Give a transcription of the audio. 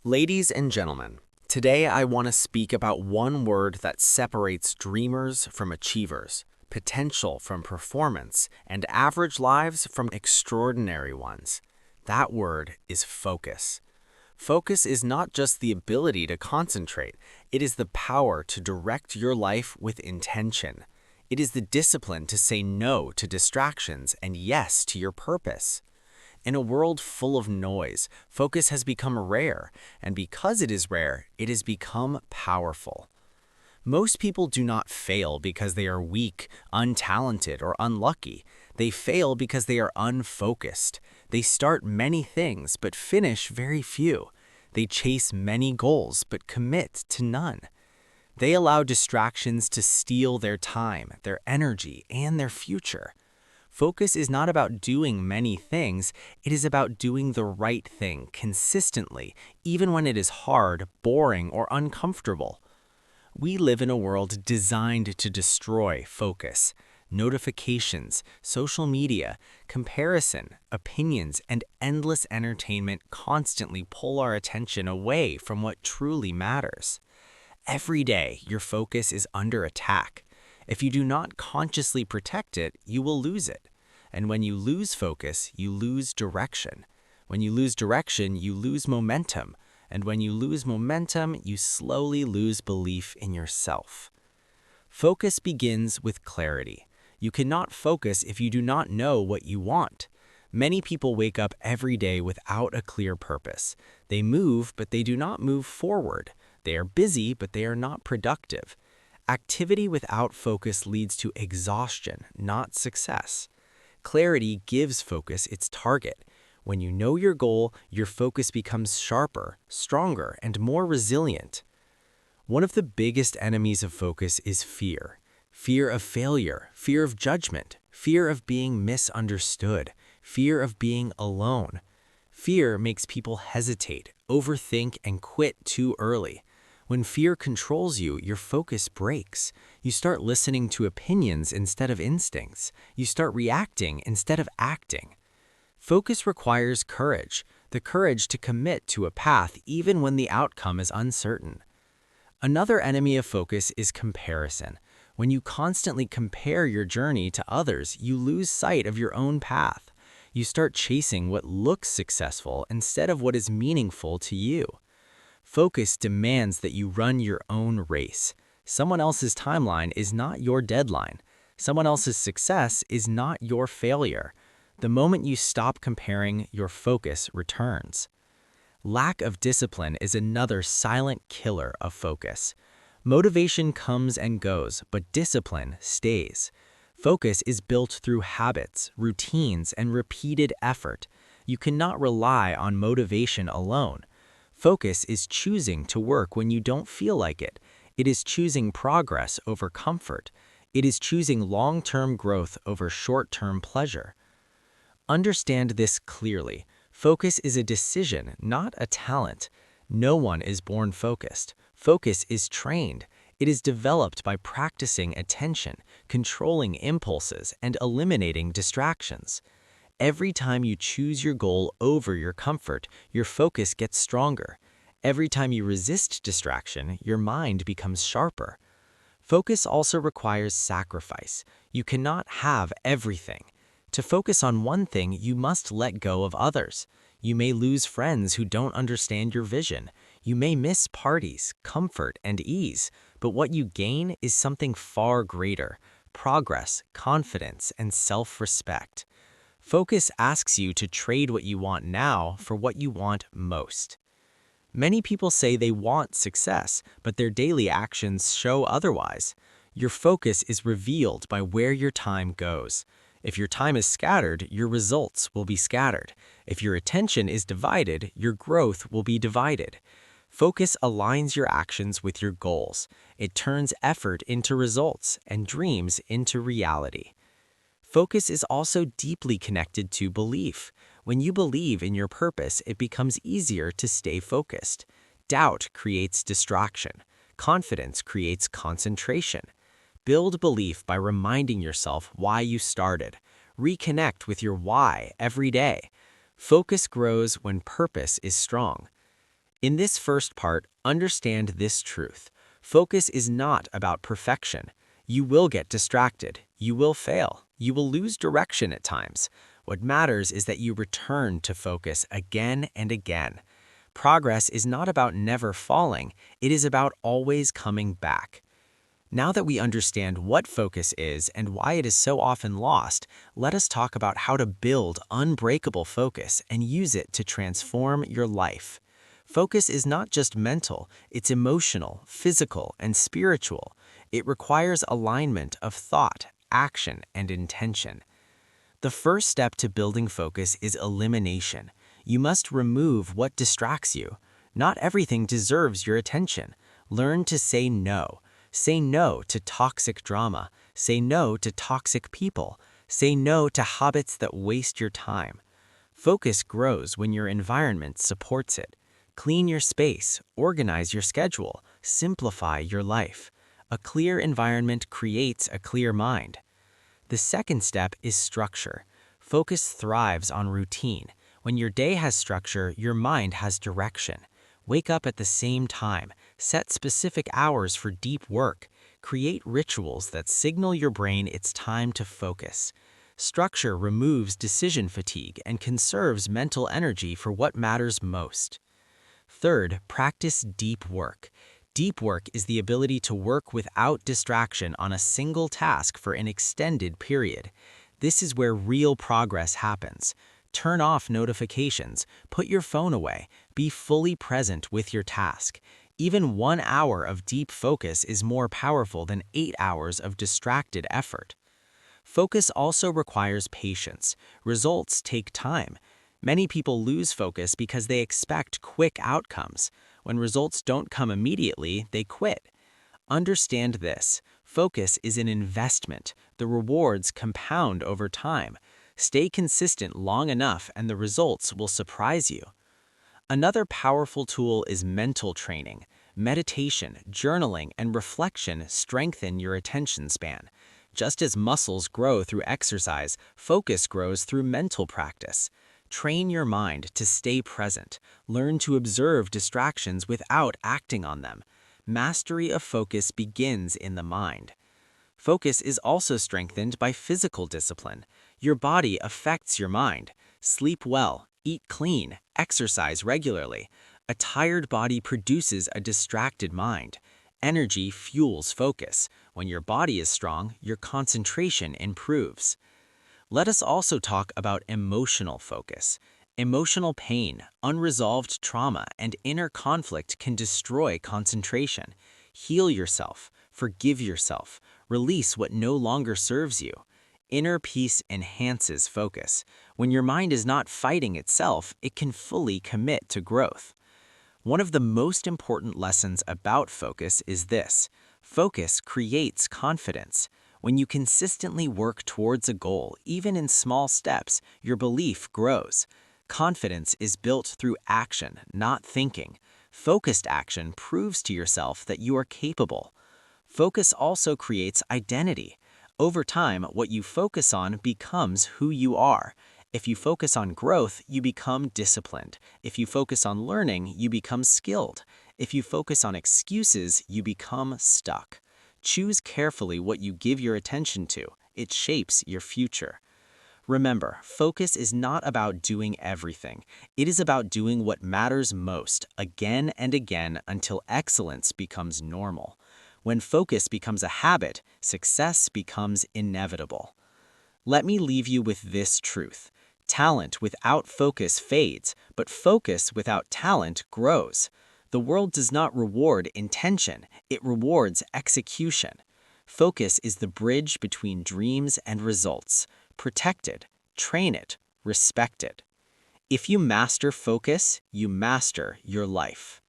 Ladies and gentlemen, today I want to speak about one word that separates dreamers from achievers, potential from performance, and average lives from extraordinary ones. That word is focus. Focus is not just the ability to concentrate, it is the power to direct your life with intention. It is the discipline to say no to distractions and yes to your purpose. In a world full of noise, focus has become rare, and because it is rare, it has become powerful. Most people do not fail because they are weak, untalented, or unlucky. They fail because they are unfocused. They start many things but finish very few. They chase many goals but commit to none. They allow distractions to steal their time, their energy, and their future. Focus is not about doing many things, it is about doing the right thing consistently, even when it is hard, boring, or uncomfortable. We live in a world designed to destroy focus. Notifications, social media, comparison, opinions, and endless entertainment constantly pull our attention away from what truly matters. Every day, your focus is under attack. If you do not consciously protect it, you will lose it. And when you lose focus, you lose direction. When you lose direction, you lose momentum. And when you lose momentum, you slowly lose belief in yourself. Focus begins with clarity. You cannot focus if you do not know what you want. Many people wake up every day without a clear purpose. They move, but they do not move forward. They are busy, but they are not productive. Activity without focus leads to exhaustion, not success. Clarity gives focus its target. When you know your goal, your focus becomes sharper, stronger, and more resilient. One of the biggest enemies of focus is fear. Fear of failure, fear of judgment, fear of being misunderstood, fear of being alone. Fear makes people hesitate, overthink, and quit too early. When fear controls you, your focus breaks. You start listening to opinions instead of instincts. You start reacting instead of acting. Focus requires courage, the courage to commit to a path even when the outcome is uncertain. Another enemy of focus is comparison. When you constantly compare your journey to others, you lose sight of your own path. You start chasing what looks successful instead of what is meaningful to you. Focus demands that you run your own race. Someone else's timeline is not your deadline. Someone else's success is not your failure. The moment you stop comparing, your focus returns. Lack of discipline is another silent killer of focus. Motivation comes and goes, but discipline stays. Focus is built through habits, routines, and repeated effort. You cannot rely on motivation alone. Focus is choosing to work when you don't feel like it. It is choosing progress over comfort. It is choosing long-term growth over short-term pleasure. Understand this clearly. Focus is a decision, not a talent. No one is born focused. Focus is trained. It is developed by practicing attention, controlling impulses, and eliminating distractions. Every time you choose your goal over your comfort, your focus gets stronger. Every time you resist distraction, your mind becomes sharper. Focus also requires sacrifice. You cannot have everything. To focus on one thing, you must let go of others. You may lose friends who don't understand your vision. You may miss parties, comfort, and ease, but what you gain is something far greater: progress, confidence, and self-respect. Focus asks you to trade what you want now for what you want most. Many people say they want success, but their daily actions show otherwise. Your focus is revealed by where your time goes. If your time is scattered, your results will be scattered. If your attention is divided, your growth will be divided. Focus aligns your actions with your goals. It turns effort into results and dreams into reality. Focus is also deeply connected to belief. When you believe in your purpose, it becomes easier to stay focused. Doubt creates distraction. Confidence creates concentration. Build belief by reminding yourself why you started. Reconnect with your why every day. Focus grows when purpose is strong. In this first part, understand this truth. Focus is not about perfection. You will get distracted. You will fail. You will lose direction at times. What matters is that you return to focus again and again. Progress is not about never falling. It is about always coming back. Now that we understand what focus is and why it is so often lost, let us talk about how to build unbreakable focus and use it to transform your life. Focus is not just mental, it's emotional, physical, and spiritual. It requires alignment of thought, action, and intention. The first step to building focus is elimination. You must remove what distracts you. Not everything deserves your attention. Learn to say no. Say no to toxic drama. Say no to toxic people. Say no to habits that waste your time. Focus grows when your environment supports it. Clean your space, organize your schedule, simplify your life. A clear environment creates a clear mind. The second step is structure. Focus thrives on routine. When your day has structure, your mind has direction. Wake up at the same time. Set specific hours for deep work. Create rituals that signal your brain it's time to focus. Structure removes decision fatigue and conserves mental energy for what matters most. Third, practice deep work. Deep work is the ability to work without distraction on a single task for an extended period. This is where real progress happens. Turn off notifications, put your phone away, be fully present with your task. Even 1 hour of deep focus is more powerful than 8 hours of distracted effort. Focus also requires patience. Results take time. Many people lose focus because they expect quick outcomes. When results don't come immediately, they quit. Understand this. Focus is an investment. The rewards compound over time. Stay consistent long enough and the results will surprise you. Another powerful tool is mental training. Meditation, journaling, and reflection strengthen your attention span. Just as muscles grow through exercise, focus grows through mental practice. Train your mind to stay present. Learn to observe distractions without acting on them. Mastery of focus begins in the mind. Focus is also strengthened by physical discipline. Your body affects your mind. Sleep well, eat clean, exercise regularly. A tired body produces a distracted mind. Energy fuels focus. When your body is strong, your concentration improves. Let us also talk about emotional focus. Emotional pain, unresolved trauma, and inner conflict can destroy concentration. Heal yourself, forgive yourself, release what no longer serves you. Inner peace enhances focus. When your mind is not fighting itself, it can fully commit to growth. One of the most important lessons about focus is this: focus creates confidence. When you consistently work towards a goal, even in small steps, your belief grows. Confidence is built through action, not thinking. Focused action proves to yourself that you are capable. Focus also creates identity. Over time, what you focus on becomes who you are. If you focus on growth, you become disciplined. If you focus on learning, you become skilled. If you focus on excuses, you become stuck. Choose carefully what you give your attention to. It shapes your future. Remember, focus is not about doing everything. It is about doing what matters most again and again until excellence becomes normal. When focus becomes a habit, success becomes inevitable. Let me leave you with this truth. Talent without focus fades, but focus without talent grows. The world does not reward intention, it rewards execution. Focus is the bridge between dreams and results. Protect it, train it, respect it. If you master focus, you master your life.